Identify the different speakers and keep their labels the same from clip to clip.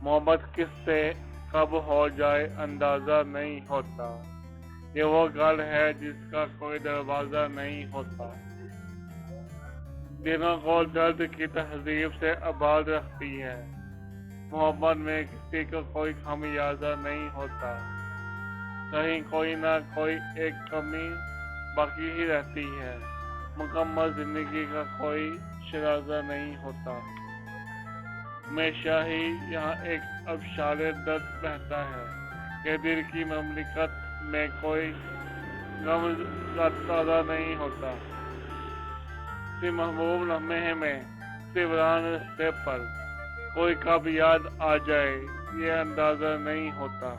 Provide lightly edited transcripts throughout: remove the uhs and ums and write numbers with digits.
Speaker 1: मोहब्बत किससे कब हो जाए अंदाजा नहीं होता। ये वो घर है जिसका कोई दरवाजा नहीं होता। दिलों को दर्द की तहजीब से आबाद रखती है। मोहब्बत में किसी को कोई खामियाजा नहीं होता। कहीं कोई ना कोई एक कमी बाकी ही रहती है। मुकम्मल जिंदगी का कोई शराजा नहीं होता। हमेशा ही यहाँ एक अबशारे दर्द बहता है कि दिल की ममलिकत में कोई गम ताज़ा नहीं होता। किसी महबूब लम्हे में सिवरान रिश्ते पर कोई कब याद आ जाए ये अंदाजा नहीं होता।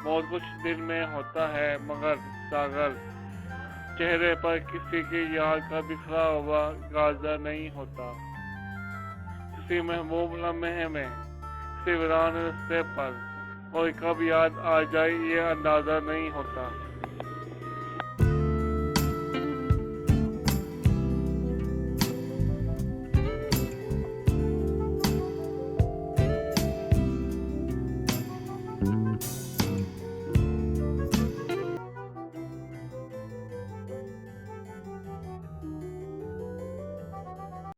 Speaker 1: बहुत कुछ दिल में होता है मगर सागर चेहरे पर किसी की याद का बिखरा हुआ गाजा नहीं होता। किसी महबूब लम्हे में सिवरान रिश्ते पर कोई कब याद आ जाए ये अंदाजा नहीं होता।